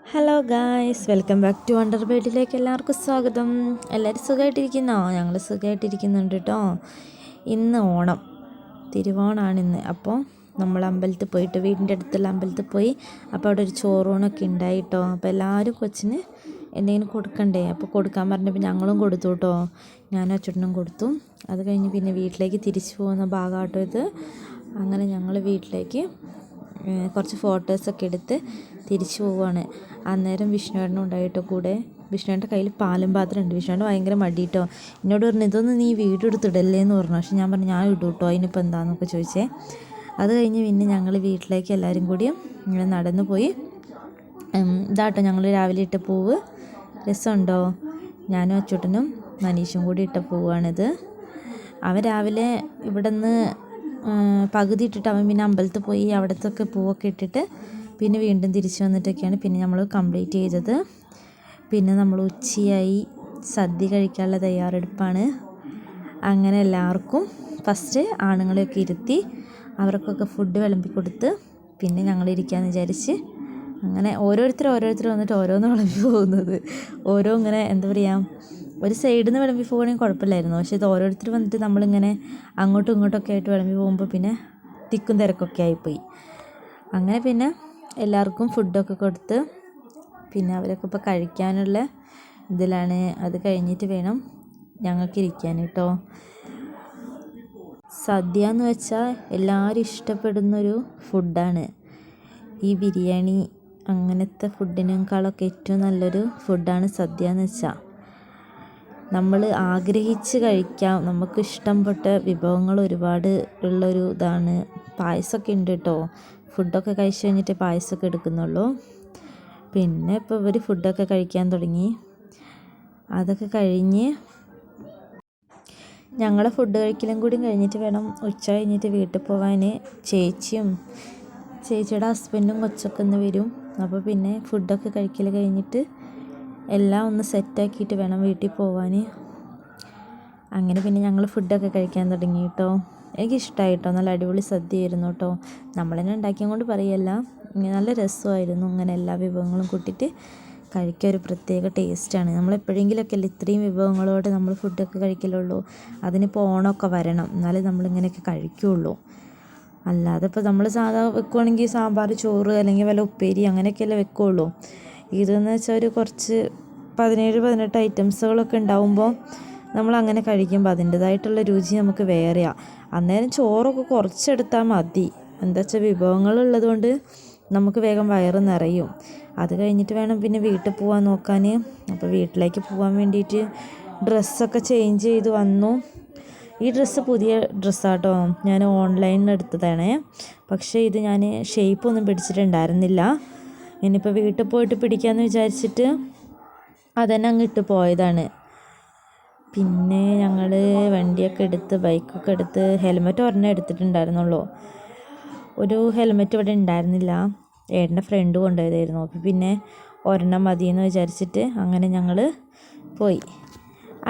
Hello guys, welcome back to wonder ബേഡിലേക്ക് എല്ലാവർക്കും സ്വാഗതം. എല്ലാവരും സുഖമായിട്ടിരിക്കുന്നോ? ഞങ്ങൾ സുഖമായിട്ടിരിക്കുന്നുണ്ട് കേട്ടോ. ഇന്ന് ഓണം, തിരുവോണമാണ് ഇന്ന്. അപ്പോൾ നമ്മൾ അമ്പലത്തിൽ പോയിട്ട്, വീടിൻ്റെ അടുത്തുള്ള അമ്പലത്തിൽ പോയി. അപ്പോൾ അവിടെ ഒരു ചോറൂണൊക്കെ ഉണ്ടായി കേട്ടോ. അപ്പോൾ എല്ലാവരും കൊച്ചിന് എന്തെങ്കിലും കൊടുക്കണ്ടേ, അപ്പോൾ കൊടുക്കാൻ പറഞ്ഞപ്പോൾ ഞങ്ങളും കൊടുത്തു കേട്ടോ. ഞാനും അച്ചൂട്ടനും കൊടുത്തു. അത് കഴിഞ്ഞ് പിന്നെ വീട്ടിലേക്ക് തിരിച്ചു പോകുന്ന ഭാഗമാട്ടോ ഇത്. അങ്ങനെ ഞങ്ങൾ വീട്ടിലേക്ക് കുറച്ച് ഫോട്ടോസൊക്കെ എടുത്ത് തിരിച്ചു പോവുകയാണ്. അന്നേരം വിഷ്ണുവേട്ടനും ഉണ്ടായിട്ടോ കൂടെ. വിഷ്ണുവേട്ടൻ്റെ കയ്യിൽ പാലും പാത്രം ഉണ്ട്. വിഷ്ണുവേട്ടൻ ഭയങ്കര മടിയിട്ടോ. എന്നോട് പറഞ്ഞു, ഇതൊന്നും നീ വീഡിയോ എടുത്തിടല്ലേ എന്ന് പറഞ്ഞു. പക്ഷെ ഞാൻ പറഞ്ഞു, ഞാൻ ഇടും കേട്ടോ, അതിനിപ്പോൾ എന്താണെന്നൊക്കെ ചോദിച്ചേ. അത് കഴിഞ്ഞ് പിന്നെ ഞങ്ങൾ വീട്ടിലേക്ക് എല്ലാവരും കൂടി ഇങ്ങനെ നടന്നു പോയി. ഇതാട്ടോ ഞങ്ങൾ രാവിലെ ഇട്ട പൂവ്. രസമുണ്ടോ? ഞാനും അച്ചൂട്ടനും മനീഷും കൂടി ഇട്ട പൂവാണിത്. അവൻ രാവിലെ ഇവിടെ നിന്ന് പകുതി ഇട്ടിട്ട് അവൻ പിന്നെ അമ്പലത്തിൽ പോയി അവിടത്തൊക്കെ പൂവൊക്കെ ഇട്ടിട്ട് പിന്നെ വീണ്ടും തിരിച്ചു വന്നിട്ടൊക്കെയാണ് പിന്നെ നമ്മൾ കംപ്ലീറ്റ് ചെയ്തത്. പിന്നെ നമ്മൾ ഉച്ചയായി, സദ്യ കഴിക്കാനുള്ള തയ്യാറെടുപ്പാണ്. അങ്ങനെ എല്ലാവർക്കും ഫസ്റ്റ് ആണുങ്ങളെയൊക്കെ ഇരുത്തി അവർക്കൊക്കെ ഫുഡ് വിളമ്പി കൊടുത്ത് പിന്നെ ഞങ്ങളിരിക്കാമെന്ന് വിചാരിച്ച് അങ്ങനെ ഓരോരുത്തർ വന്നിട്ട് ഓരോന്ന് വിളമ്പി പോകുന്നത്. ഓരോ ഇങ്ങനെ എന്താ പറയുക, ഒരു സൈഡിൽ നിന്ന് വിളമ്പി പോകുകയാണെങ്കിൽ കുഴപ്പമില്ലായിരുന്നു. പക്ഷേ ഇത് ഓരോരുത്തർ വന്നിട്ട് നമ്മളിങ്ങനെ അങ്ങോട്ടും ഇങ്ങോട്ടൊക്കെ ആയിട്ട് വിളമ്പി പോകുമ്പോൾ പിന്നെ തിക്കും തിരക്കൊക്കെ ആയിപ്പോയി. അങ്ങനെ പിന്നെ എല്ലാവർക്കും ഫുഡൊക്കെ കൊടുത്ത് പിന്നെ അവരൊക്കെ ഇപ്പോൾ കഴിക്കാനുള്ള ഇതിലാണ്. അത് കഴിഞ്ഞിട്ട് വേണം ഞങ്ങൾക്ക് ഇരിക്കാൻ കേട്ടോ. സദ്യ എന്ന് വെച്ചാൽ എല്ലാവരും ഇഷ്ടപ്പെടുന്നൊരു ഫുഡാണ് ഈ ബിരിയാണി. അങ്ങനത്തെ ഫുഡിനേക്കാളൊക്കെ ഏറ്റവും നല്ലൊരു ഫുഡാണ് സദ്യ എന്ന് വെച്ചാൽ. നമ്മൾ ആഗ്രഹിച്ച് കഴിക്കാം, നമുക്ക് ഇഷ്ടപ്പെട്ട വിഭവങ്ങൾ ഒരുപാട് ഉള്ളൊരു ഇതാണ്. പായസമൊക്കെ ഉണ്ട് കേട്ടോ. ഫുഡൊക്കെ കഴിച്ച് കഴിഞ്ഞിട്ട് പായസമൊക്കെ എടുക്കുന്നുള്ളൂ. പിന്നെ ഇപ്പോൾ ഇവർ ഫുഡൊക്കെ കഴിക്കാൻ തുടങ്ങി. അതൊക്കെ കഴിഞ്ഞ് ഞങ്ങൾ ഫുഡ് കഴിക്കലും കൂടി കഴിഞ്ഞിട്ട് വേണം ഉച്ച കഴിഞ്ഞിട്ട് വീട്ടിൽ പോകാൻ. ചേച്ചിയുടെ ഹസ്ബൻഡും കൊച്ചൊക്കെ ഒന്ന് വരും. അപ്പോൾ പിന്നെ ഫുഡൊക്കെ കഴിക്കൽ കഴിഞ്ഞിട്ട് എല്ലാം ഒന്ന് സെറ്റാക്കിയിട്ട് വേണം വീട്ടിൽ പോകാൻ. അങ്ങനെ പിന്നെ ഞങ്ങൾ ഫുഡൊക്കെ കഴിക്കാൻ തുടങ്ങി കേട്ടോ. എനിക്കിഷ്ടമായി കേട്ടോ, നല്ല അടിപൊളി സദ്യയായിരുന്നു കേട്ടോ. നമ്മൾ തന്നെ ഉണ്ടാക്കിയത് കൊണ്ട് പറയല്ല, നല്ല രസമായിരുന്നു. ഇങ്ങനെ എല്ലാ വിഭവങ്ങളും കൂട്ടിയിട്ട് കഴിക്കാൻ ഒരു പ്രത്യേക ടേസ്റ്റാണ്. നമ്മളെപ്പോഴെങ്കിലുമൊക്കെ അല്ലേ ഇത്രയും വിഭവങ്ങളോട് നമ്മൾ ഫുഡൊക്കെ കഴിക്കലുള്ളൂ. അതിനിപ്പോൾ ഓണമൊക്കെ വരണം, എന്നാലേ നമ്മളിങ്ങനെയൊക്കെ കഴിക്കുകയുള്ളൂ. അല്ലാതെ ഇപ്പോൾ നമ്മൾ സാധാ വെക്കുകയാണെങ്കിൽ സാമ്പാർ, ചോറ് അല്ലെങ്കിൽ വല്ല ഉപ്പേരി അങ്ങനെയൊക്കെയല്ലേ വെക്കുകയുള്ളൂ. ഇതെന്ന് വെച്ചാൽ ഒരു കുറച്ച് 17-18 ഐറ്റംസുകളൊക്കെ ഉണ്ടാവുമ്പോൾ നമ്മളങ്ങനെ കഴിക്കുമ്പോൾ അതിൻ്റേതായിട്ടുള്ള രുചി നമുക്ക് വേറെയാണ്. അന്നേരം ചോറൊക്കെ കുറച്ചെടുത്താൽ മതി. എന്താ വെച്ചാൽ വിഭവങ്ങളുള്ളത് കൊണ്ട് നമുക്ക് വേഗം വയറ് നിറയും. അത് കഴിഞ്ഞിട്ട് വേണം പിന്നെ വീട്ടിൽ പോകാൻ നോക്കാൻ. അപ്പോൾ വീട്ടിലേക്ക് പോകാൻ വേണ്ടിയിട്ട് ഡ്രസ്സൊക്കെ ചേഞ്ച് ചെയ്ത് വന്നു. ഈ ഡ്രസ്സ് പുതിയ ഡ്രസ്സാട്ടോ, ഞാൻ ഓൺലൈനിൽ നിന്ന് എടുത്തതാണ്. പക്ഷേ ഇത് ഞാൻ ഷേപ്പൊന്നും പിടിച്ചിട്ടുണ്ടായിരുന്നില്ല. ഇനിയിപ്പോൾ വീട്ടിൽ പോയിട്ട് പിടിക്കാമെന്ന് വിചാരിച്ചിട്ട് അതന്നെ അങ്ങ് ഇട്ട് പോയതാണ്. പിന്നെ ഞങ്ങൾ വണ്ടിയൊക്കെ എടുത്ത് ബൈക്കൊക്കെ എടുത്ത് ഹെൽമെറ്റ് ഒരെണ്ണം എടുത്തിട്ടുണ്ടായിരുന്നുള്ളൂ. ഒരു ഹെൽമെറ്റ് ഇവിടെ ഉണ്ടായിരുന്നില്ല, ഏട്ടൻ്റെ ഫ്രണ്ട് കൊണ്ടുപോയതായിരുന്നു. അപ്പോൾ പിന്നെ ഒരെണ്ണം മതിയെന്ന് വിചാരിച്ചിട്ട് അങ്ങനെ ഞങ്ങൾ പോയി.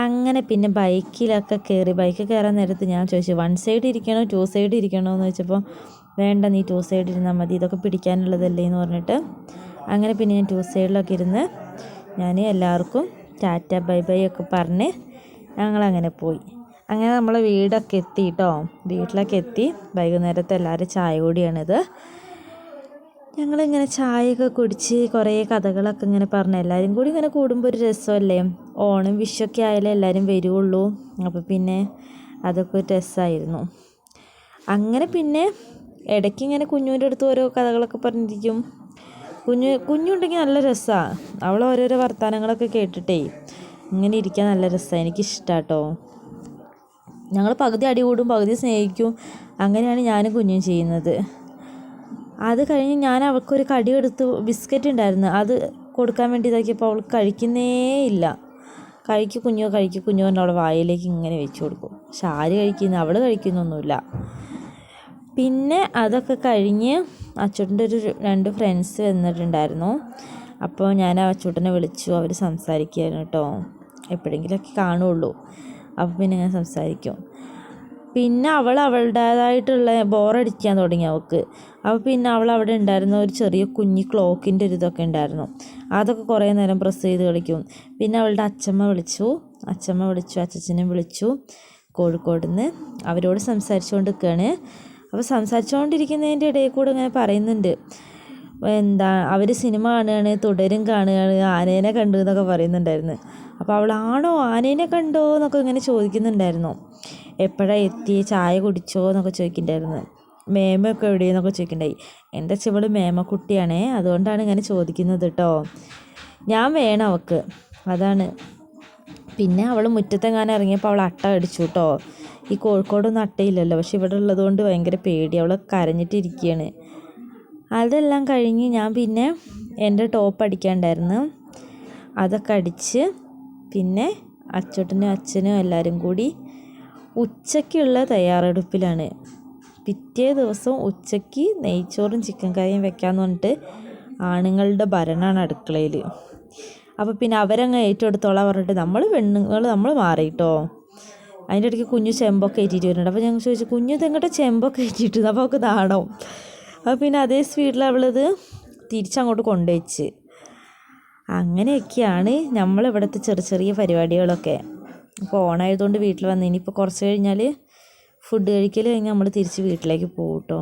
അങ്ങനെ പിന്നെ ബൈക്കിലൊക്കെ കയറി. ബൈക്ക് കയറാൻ നേരത്ത് ഞാൻ ചോദിച്ചു, 1 സൈഡ് ഇരിക്കണോ 2 സൈഡ് ഇരിക്കണോ എന്ന് ചോദിച്ചപ്പോൾ വേണ്ട, നീ 2 സൈഡ് ഇരുന്നാൽ മതി, ഇതൊക്കെ പിടിക്കാനുള്ളതല്ലേ എന്ന് പറഞ്ഞിട്ട് അങ്ങനെ പിന്നെ ഞാൻ 2 സൈഡിലൊക്കെ ഇരുന്ന് ഞാൻ എല്ലാവർക്കും ടാറ്റ ബൈ ബൈ ഒക്കെ പറഞ്ഞ് ഞങ്ങളങ്ങനെ പോയി. അങ്ങനെ നമ്മൾ വീടൊക്കെ എത്തി കേട്ടോ. വീട്ടിലൊക്കെ എത്തി. വൈകുന്നേരത്തെ എല്ലാവരും ചായ കൂടിയാണിത്. ഞങ്ങളിങ്ങനെ ചായയൊക്കെ കുടിച്ച് കുറേ കഥകളൊക്കെ ഇങ്ങനെ പറഞ്ഞ് എല്ലാവരും കൂടി ഇങ്ങനെ കൂടുമ്പോൾ ഒരു രസമല്ലേ. ഓണം വിഷുവൊക്കെ ആയാലേ എല്ലാവരും വരുള്ളൂ. അപ്പോൾ പിന്നെ അതൊക്കെ ഒരു രസമായിരുന്നു. അങ്ങനെ പിന്നെ ഇടയ്ക്ക് ഇങ്ങനെ കുഞ്ഞൂൻ്റെ അടുത്ത് ഓരോ കഥകളൊക്കെ പറഞ്ഞിരിക്കും. കുഞ്ഞുണ്ടെങ്കിൽ നല്ല രസമാണ്. അവൾ ഓരോരോ വർത്തമാനങ്ങളൊക്കെ കേട്ടിട്ടേ ഇങ്ങനെ ഇരിക്കാൻ നല്ല രസമാണ്. എനിക്കിഷ്ടമാണ് കേട്ടോ. ഞങ്ങൾ പകുതി അടി കൂടും പകുതി സ്നേഹിക്കും. അങ്ങനെയാണ് ഞാനും കുഞ്ഞും ചെയ്യുന്നത്. അത് കഴിഞ്ഞ് ഞാൻ അവൾക്കൊരു കടി എടുത്ത്, ബിസ്ക്കറ്റ് ഉണ്ടായിരുന്നു, അത് കൊടുക്കാൻ വേണ്ടി ഇതാക്കിയപ്പോൾ അവൾ കഴിക്കുന്നേ ഇല്ല. കഴിക്കും കുഞ്ഞോ പറഞ്ഞ് അവളെ വായിലേക്ക് ഇങ്ങനെ വെച്ച് കൊടുക്കും. പക്ഷെ ആര് കഴിക്കുന്നു? അവൾ കഴിക്കുന്നൊന്നുമില്ല. പിന്നെ അതൊക്കെ കഴിഞ്ഞ് അച്ചൂട്ടൻ്റെ ഒരു 2 ഫ്രണ്ട്സ് വന്നിട്ടുണ്ടായിരുന്നു. അപ്പോൾ ഞാൻ അച്ചൂട്ടനെ വിളിച്ചു. അവർ സംസാരിക്കുകയായിരുന്നു കേട്ടോ. എപ്പോഴെങ്കിലുമൊക്കെ കാണുള്ളൂ. അപ്പോൾ പിന്നെ ഞാൻ സംസാരിക്കും. പിന്നെ അവൾ അവളുടേതായിട്ടുള്ള ബോറടിക്കാൻ തുടങ്ങി അവൾക്ക്. അപ്പോൾ പിന്നെ അവൾ അവിടെ ഉണ്ടായിരുന്ന ഒരു ചെറിയ കുഞ്ഞി ക്ലോക്കിൻ്റെ ഒരു ഇതൊക്കെ ഉണ്ടായിരുന്നു, അതൊക്കെ കുറേ നേരം പ്രസ് ചെയ്ത് കളിക്കും. പിന്നെ അവളുടെ അച്ഛമ്മ വിളിച്ചു, അച്ഛച്ചനെ വിളിച്ചു കോഴിക്കോട് നിന്ന്. അവരോട് സംസാരിച്ചുകൊണ്ട് നിൽക്കുകയാണ്. അപ്പോൾ സംസാരിച്ചുകൊണ്ടിരിക്കുന്നതിൻ്റെ ഇടയിൽ കൂടെ ഇങ്ങനെ പറയുന്നുണ്ട്, എന്താ അവർ സിനിമ കാണുകയാണ്, തുടരും കാണുകയാണ്, ആനേനെ കണ്ടു എന്നൊക്കെ പറയുന്നുണ്ടായിരുന്നു. അപ്പോൾ അവൾ ആണോ ആനേനെ കണ്ടോ എന്നൊക്കെ ഇങ്ങനെ ചോദിക്കുന്നുണ്ടായിരുന്നു. എപ്പോഴാണ് എത്തി, ചായ കുടിച്ചോ എന്നൊക്കെ ചോദിക്കുന്നുണ്ടായിരുന്നു. മേമയൊക്കെ എവിടെയെന്നൊക്കെ ചോദിക്കണ്ടായി. എൻ്റെ ചെവള് മേമക്കുട്ടിയാണേ, അതുകൊണ്ടാണ് ഇങ്ങനെ ചോദിക്കുന്നത് കേട്ടോ. ഞാൻ വേണം അവൾക്ക്, അതാണ്. പിന്നെ അവൾ മുറ്റത്തെങ്ങാനും ഇറങ്ങിയപ്പോൾ അവൾ അട്ട അടിച്ചു കേട്ടോ. ഈ കോഴിക്കോടൊന്നും അട്ടയില്ലല്ലോ, പക്ഷെ ഇവിടെ ഉള്ളതുകൊണ്ട് ഭയങ്കര പേടി, അവൾ കരഞ്ഞിട്ടിരിക്കുകയാണ്. അതെല്ലാം കഴിഞ്ഞ് ഞാൻ പിന്നെ എൻ്റെ ടോപ്പ് അടിക്കാനുണ്ടായിരുന്നു, അതൊക്കെ അടിച്ച് പിന്നെ അച്ചോട്ടനും അച്ഛനും എല്ലാവരും കൂടി ഉച്ചയ്ക്കുള്ള തയ്യാറെടുപ്പിലാണ്. പിറ്റേ ദിവസം ഉച്ചയ്ക്ക് നെയ്ച്ചോറും ചിക്കൻ കറിയും വെക്കാമെന്ന് പറഞ്ഞിട്ട് ആണുങ്ങളുടെ ഭരണമാണ് അടുക്കളയിൽ. അപ്പോൾ പിന്നെ അവരങ്ങ് ഏറ്റെടുത്തോളാൻ പറഞ്ഞിട്ട് നമ്മൾ മാറിയിട്ടോ. അതിൻ്റെ ഇടയ്ക്ക് കുഞ്ഞു ചെമ്പൊക്കെ ഏറ്റിട്ട് വരുന്നുണ്ട്. അപ്പോൾ ഞങ്ങൾ ചോദിച്ചു, കുഞ്ഞു ഇതെങ്ങോട്ട് ചെമ്പൊക്കെ ഏറ്റിട്ട്, അപ്പോൾ അവൾക്ക് നാണോ. അപ്പോൾ പിന്നെ അതേ സ്പീഡിൽ അവളത് തിരിച്ചങ്ങോട്ട് കൊണ്ടുവച്ച്. അങ്ങനെയൊക്കെയാണ് നമ്മളിവിടുത്തെ ചെറിയ ചെറിയ പരിപാടികളൊക്കെ. അപ്പോൾ ഓണായതുകൊണ്ട് വീട്ടിൽ വന്ന് ഇനിയിപ്പോൾ കുറച്ച് കഴിഞ്ഞാൽ ഫുഡ് കഴിക്കൽ കഴിഞ്ഞ് നമ്മൾ തിരിച്ച് വീട്ടിലേക്ക് പോകും കേട്ടോ.